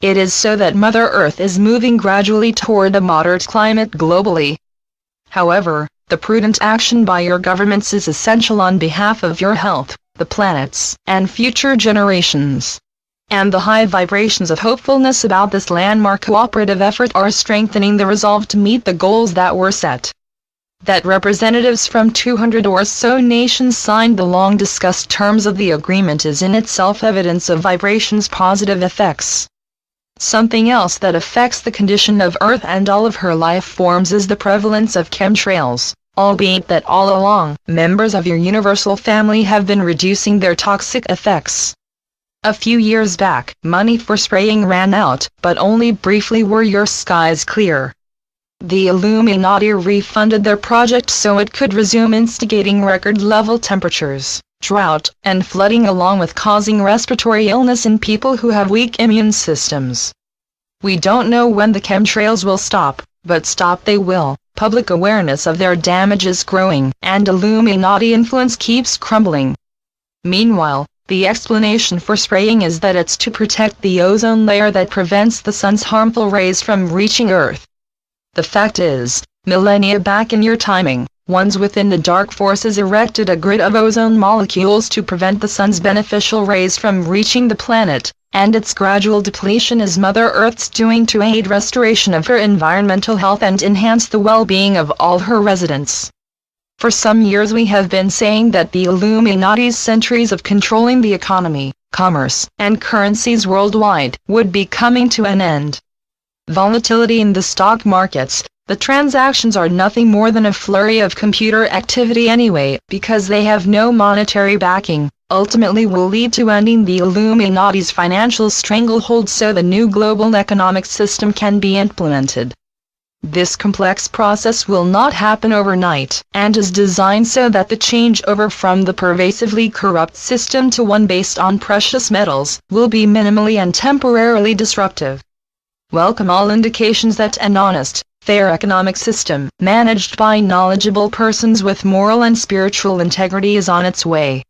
It is so that Mother Earth is moving gradually toward a moderate climate globally. However, the prudent action by your governments is essential on behalf of your health, the planet's, and future generations. And the high vibrations of hopefulness about this landmark cooperative effort are strengthening the resolve to meet the goals that were set. That representatives from 200 or so nations signed the long-discussed terms of the agreement is in itself evidence of vibration's positive effects. Something else that affects the condition of Earth and all of her life forms is the prevalence of chemtrails, albeit that all along, members of your universal family have been reducing their toxic effects. A few years back, money for spraying ran out, but only briefly were your skies clear. The Illuminati refunded their project so it could resume instigating record-level temperatures, drought, and flooding, along with causing respiratory illness in people who have weak immune systems. We don't know when the chemtrails will stop, but stop they will. Public awareness of their damage is growing, and Illuminati influence keeps crumbling. Meanwhile, the explanation for spraying is that it's to protect the ozone layer that prevents the sun's harmful rays from reaching Earth. The fact is, millennia back in your timing, ones within the dark forces erected a grid of ozone molecules to prevent the sun's beneficial rays from reaching the planet, and its gradual depletion is Mother Earth's doing to aid restoration of her environmental health and enhance the well-being of all her residents. For some years we have been saying that the Illuminati's centuries of controlling the economy, commerce, and currencies worldwide would be coming to an end. Volatility in the stock markets, the transactions are nothing more than a flurry of computer activity anyway, because they have no monetary backing, ultimately will lead to ending the Illuminati's financial stranglehold so the new global economic system can be implemented. This complex process will not happen overnight, and is designed so that the changeover from the pervasively corrupt system to one based on precious metals will be minimally and temporarily disruptive. Welcome all indications that an honest, fair economic system, managed by knowledgeable persons with moral and spiritual integrity, is on its way.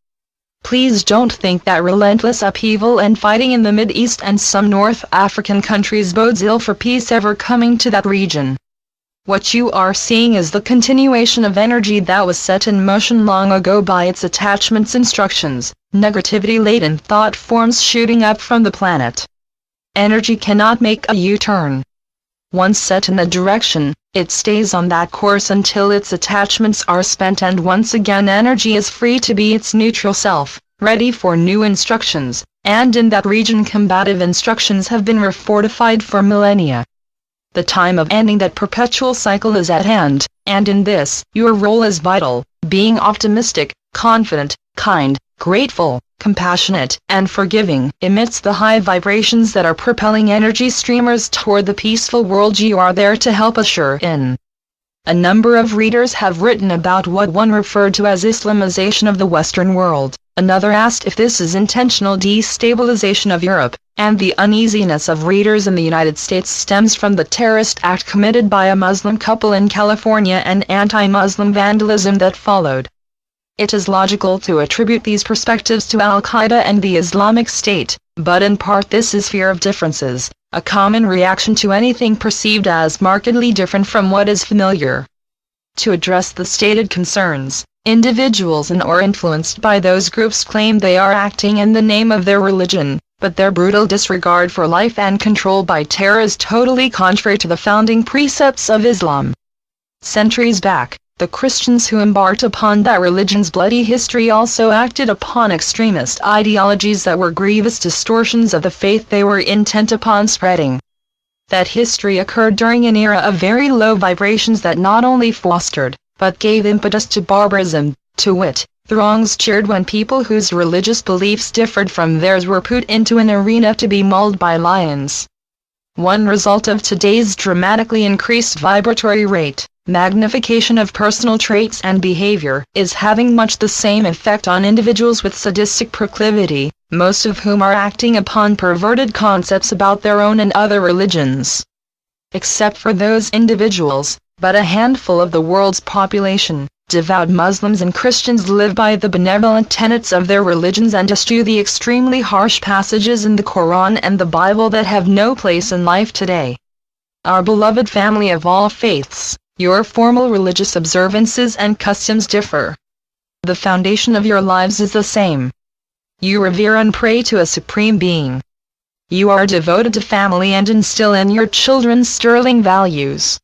Please don't think that relentless upheaval and fighting in the Mideast and some North African countries bodes ill for peace ever coming to that region. What you are seeing is the continuation of energy that was set in motion long ago by its attachment's instructions, negativity-laden thought forms shooting up from the planet. Energy cannot make a U-turn. Once set in a direction, it stays on that course until its attachments are spent, and once again energy is free to be its neutral self, ready for new instructions, and in that region combative instructions have been refortified for millennia. The time of ending that perpetual cycle is at hand, and in this, your role is vital, being optimistic, confident, kind, grateful, compassionate, and forgiving, amidst the high vibrations that are propelling energy streamers toward the peaceful world you are there to help usher in. A number of readers have written about what one referred to as Islamization of the Western world, another asked if this is intentional destabilization of Europe, and the uneasiness of readers in the United States stems from the terrorist act committed by a Muslim couple in California and anti-Muslim vandalism that followed. It is logical to attribute these perspectives to Al-Qaeda and the Islamic State, but in part this is fear of differences, a common reaction to anything perceived as markedly different from what is familiar. To address the stated concerns, individuals in or influenced by those groups claim they are acting in the name of their religion, but their brutal disregard for life and control by terror is totally contrary to the founding precepts of Islam. Centuries back, the Christians who embarked upon that religion's bloody history also acted upon extremist ideologies that were grievous distortions of the faith they were intent upon spreading. That history occurred during an era of very low vibrations that not only fostered, but gave impetus to barbarism, to wit, throngs cheered when people whose religious beliefs differed from theirs were put into an arena to be mauled by lions. One result of today's dramatically increased vibratory rate, magnification of personal traits and behavior, is having much the same effect on individuals with sadistic proclivity, most of whom are acting upon perverted concepts about their own and other religions. Except for those individuals, but a handful of the world's population, Devout Muslims and Christians live by the benevolent tenets of their religions and eschew the extremely harsh passages in the Quran and the Bible that have no place in life today. Our beloved family of all faiths, your formal religious observances and customs differ. The foundation of your lives is the same. You revere and pray to a supreme being. You are devoted to family and instill in your children sterling values.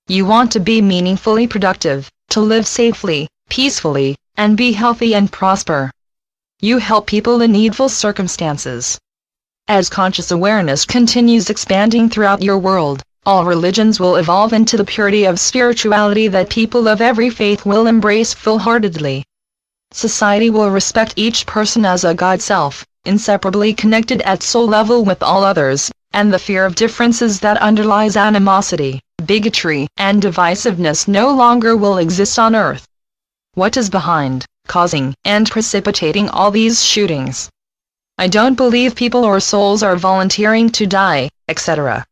You want to be meaningfully productive, to live safely, peacefully, and be healthy and prosper. You help people in needful circumstances. As conscious awareness continues expanding throughout your world, all religions will evolve into the purity of spirituality that people of every faith will embrace full-heartedly. Society will respect each person as a God self, inseparably connected at soul level with all others, and the fear of differences that underlies animosity, bigotry, and divisiveness no longer will exist on earth. What is behind, causing, and precipitating all these shootings? I don't believe people or souls are volunteering to die, etc.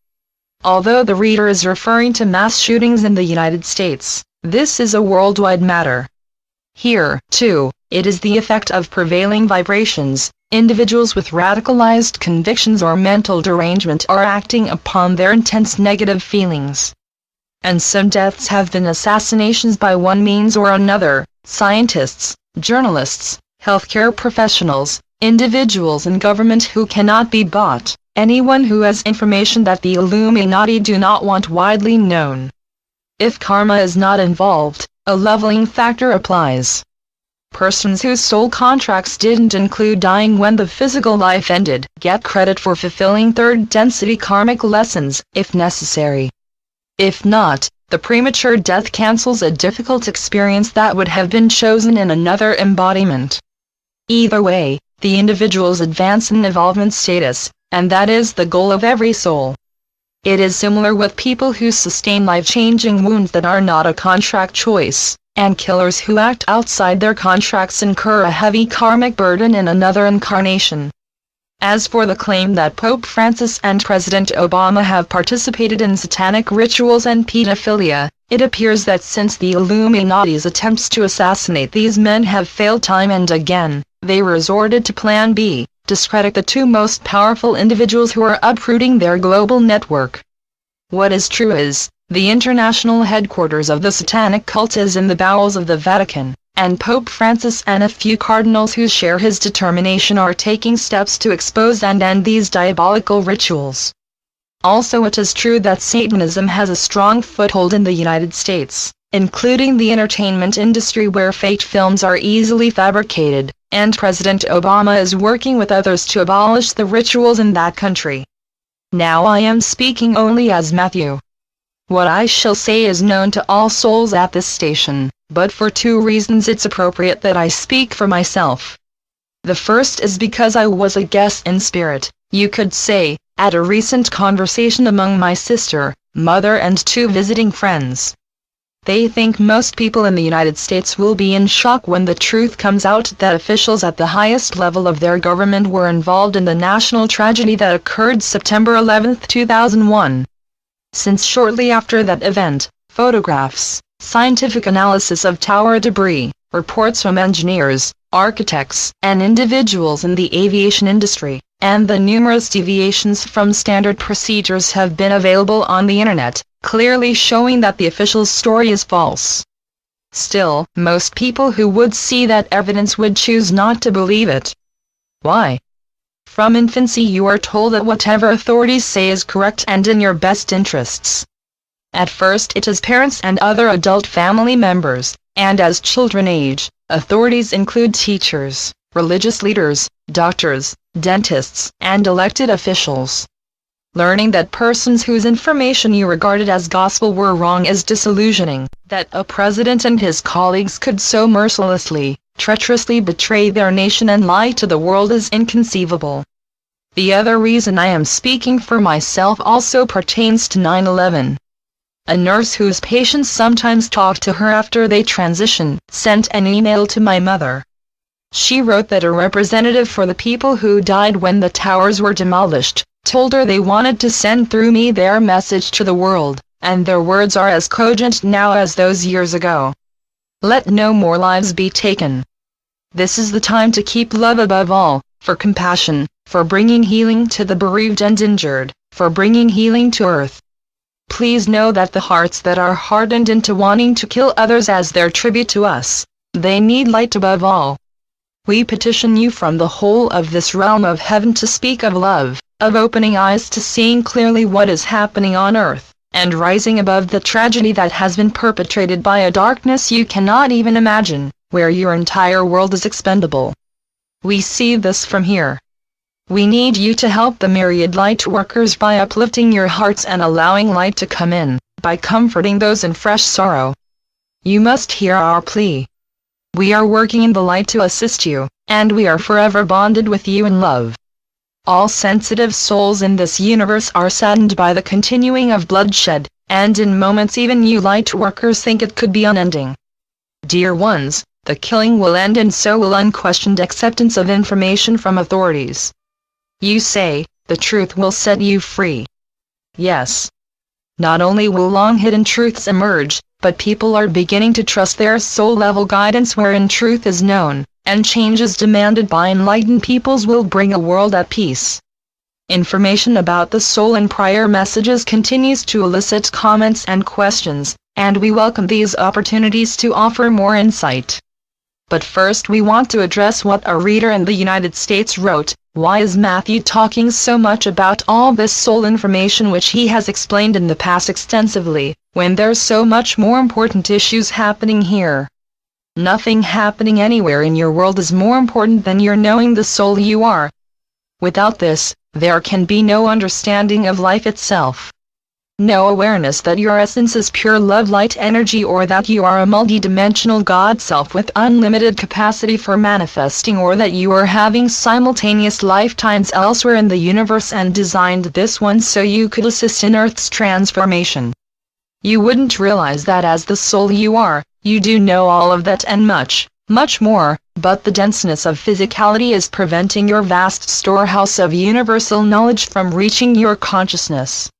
Although the reader is referring to mass shootings in the United States, this is a worldwide matter. Here, too, it is the effect of prevailing vibrations. Individuals with radicalized convictions or mental derangement are acting upon their intense negative feelings. And some deaths have been assassinations by one means or another: scientists, journalists, healthcare professionals, individuals in government who cannot be bought, anyone who has information that the Illuminati do not want widely known. If karma is not involved, a leveling factor applies. Persons whose soul contracts didn't include dying when the physical life ended get credit for fulfilling third-density karmic lessons, if necessary. If not, the premature death cancels a difficult experience that would have been chosen in another embodiment. Either way, the individuals advance in evolvement status, and that is the goal of every soul. It is similar with people who sustain life-changing wounds that are not a contract choice, and killers who act outside their contracts incur a heavy karmic burden in another incarnation. As for the claim that Pope Francis and President Obama have participated in satanic rituals and pedophilia, it appears that since the Illuminati's attempts to assassinate these men have failed time and again, they resorted to Plan B: discredit the two most powerful individuals who are uprooting their global network. What is true is, the international headquarters of the satanic cult is in the bowels of the Vatican, and Pope Francis and a few cardinals who share his determination are taking steps to expose and end these diabolical rituals. Also, it is true that Satanism has a strong foothold in the United States, including the entertainment industry where fake films are easily fabricated, and President Obama is working with others to abolish the rituals in that country. Now I am speaking only as Matthew. What I shall say is known to all souls at this station, but for two reasons it's appropriate that I speak for myself. The first is because I was a guest in spirit, you could say, at a recent conversation among my sister, mother and two visiting friends. They think most people in the United States will be in shock when the truth comes out that officials at the highest level of their government were involved in the national tragedy that occurred September 11, 2001. Since shortly after that event, photographs, scientific analysis of tower debris, reports from engineers, architects, and individuals in the aviation industry, and the numerous deviations from standard procedures have been available on the internet, clearly showing that the official's story is false. Still, most people who would see that evidence would choose not to believe it. Why? From infancy you are told that whatever authorities say is correct and in your best interests. At first it is parents and other adult family members, and as children age, authorities include teachers, religious leaders, doctors, dentists, and elected officials. Learning that persons whose information you regarded as gospel were wrong is disillusioning. That a president and his colleagues could so mercilessly, treacherously betray their nation and lie to the world is inconceivable. The other reason I am speaking for myself also pertains to 9/11. A nurse whose patients sometimes talk to her after they transition sent an email to my mother. She wrote that a representative for the people who died when the towers were demolished told her they wanted to send through me their message to the world, and their words are as cogent now as those years ago. Let no more lives be taken. This is the time to keep love above all, for compassion, for bringing healing to the bereaved and injured, for bringing healing to earth. Please know that the hearts that are hardened into wanting to kill others as their tribute to us, they need light above all. We petition you from the whole of this realm of heaven to speak of love, of opening eyes to seeing clearly what is happening on earth, and rising above the tragedy that has been perpetrated by a darkness you cannot even imagine, where your entire world is expendable. We see this from here. We need you to help the myriad light workers by uplifting your hearts and allowing light to come in, by comforting those in fresh sorrow. You must hear our plea. We are working in the light to assist you, and we are forever bonded with you in love. All sensitive souls in this universe are saddened by the continuing of bloodshed, and in moments even you light workers think it could be unending. Dear ones, the killing will end and so will unquestioned acceptance of information from authorities. You say, the truth will set you free. Yes. Not only will long-hidden truths emerge, but people are beginning to trust their soul-level guidance wherein truth is known, and changes demanded by enlightened peoples will bring a world at peace. Information about the soul in prior messages continues to elicit comments and questions, and we welcome these opportunities to offer more insight. But first we want to address what a reader in the United States wrote. Why is Matthew talking so much about all this soul information which he has explained in the past extensively, when there's so much more important issues happening here? Nothing happening anywhere in your world is more important than your knowing the soul you are. Without this, there can be no understanding of life itself. No awareness that your essence is pure love light energy, or that you are a multidimensional God self with unlimited capacity for manifesting, or that you are having simultaneous lifetimes elsewhere in the universe and designed this one so you could assist in Earth's transformation. You wouldn't realize that as the soul you are, you do know all of that and much, much more, but the denseness of physicality is preventing your vast storehouse of universal knowledge from reaching your consciousness.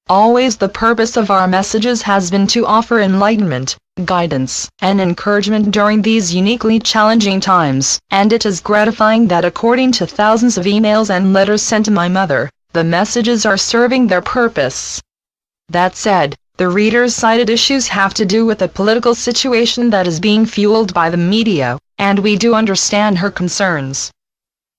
Always the purpose of our messages has been to offer enlightenment, guidance, and encouragement during these uniquely challenging times, and it is gratifying that according to thousands of emails and letters sent to my mother, the messages are serving their purpose. That said, the reader's cited issues have to do with a political situation that is being fueled by the media, and we do understand her concerns.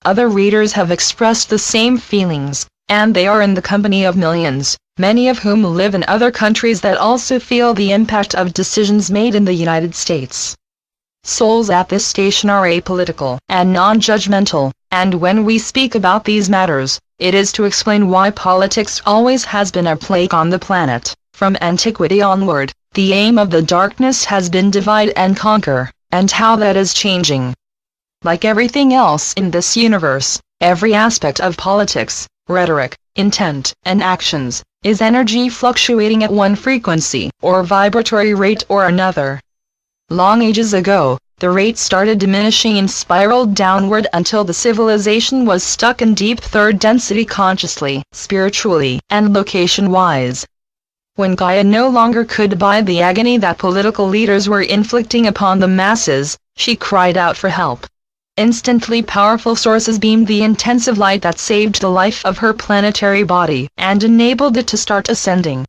Other readers have expressed the same feelings, and they are in the company of millions, many of whom live in other countries that also feel the impact of decisions made in the United States. Souls at this station are apolitical and non-judgmental, and when we speak about these matters, it is to explain why politics always has been a plague on the planet. From antiquity onward, the aim of the darkness has been divide and conquer, and how that is changing. Like everything else in this universe, every aspect of politics, rhetoric, intent, and actions, is energy fluctuating at one frequency, or vibratory rate or another. Long ages ago, the rate started diminishing and spiraled downward until the civilization was stuck in deep third density consciously, spiritually, and location-wise. When Gaia no longer could abide the agony that political leaders were inflicting upon the masses, she cried out for help. Instantly powerful sources beamed the intensive light that saved the life of her planetary body and enabled it to start ascending.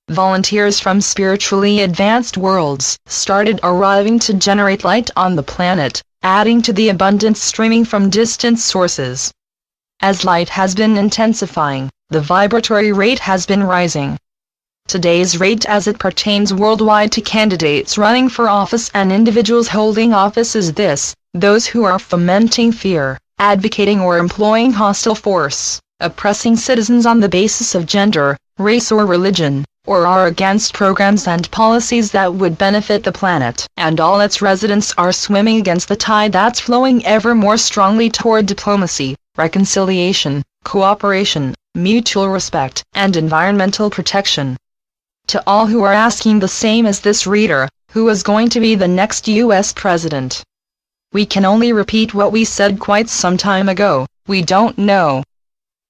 Volunteers from spiritually advanced worlds started arriving to generate light on the planet, adding to the abundance streaming from distant sources. As light has been intensifying, the vibratory rate has been rising. Today's rate as it pertains worldwide to candidates running for office and individuals holding office is this: those who are fomenting fear, advocating or employing hostile force, oppressing citizens on the basis of gender, race or religion, or are against programs and policies that would benefit the planet and all its residents, are swimming against the tide that's flowing ever more strongly toward diplomacy, reconciliation, cooperation, mutual respect, and environmental protection. To all who are asking the same as this reader, who is going to be the next U.S. president? We can only repeat what we said quite some time ago: we don't know.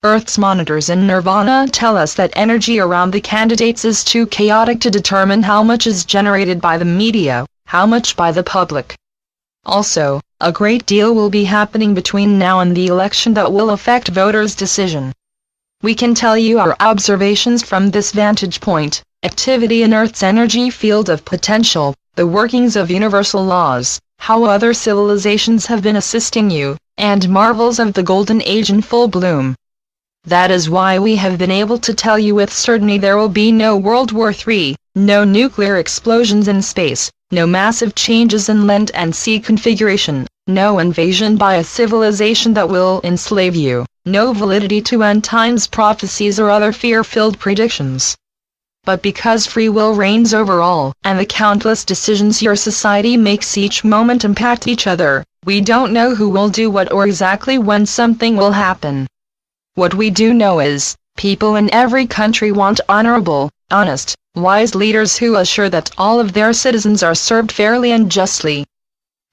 Earth's monitors in Nirvana tell us that energy around the candidates is too chaotic to determine how much is generated by the media, How much by the public? Also, a great deal will be happening between now and the election that will affect voters' decision. We can tell you our observations from this vantage point: activity in Earth's energy field of potential, the workings of universal laws, how other civilizations have been assisting you, and marvels of the Golden Age in full bloom. That is why we have been able to tell you with certainty there will be no World War III, no nuclear explosions in space, no massive changes in land and sea configuration, no invasion by a civilization that will enslave you, no validity to end times prophecies or other fear-filled predictions. But because free will reigns over all, and the countless decisions your society makes each moment impact each other, we don't know who will do what or exactly when something will happen. What we do know is, people in every country want honorable, honest, wise leaders who assure that all of their citizens are served fairly and justly.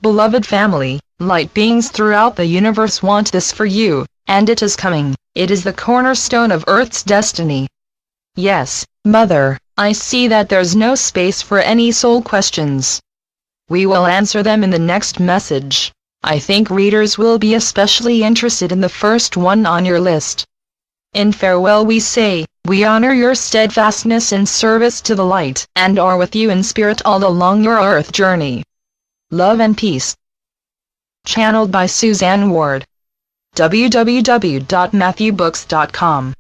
Beloved family, light beings throughout the universe want this for you, and it is coming. It is the cornerstone of Earth's destiny. Yes, Mother, I see that there's no space for any soul questions. We will answer them in the next message. I think readers will be especially interested in the first one on your list. In farewell we say, we honor your steadfastness in service to the light, and are with you in spirit all along your earth journey. Love and peace. Channeled by Suzanne Ward. www.matthewbooks.com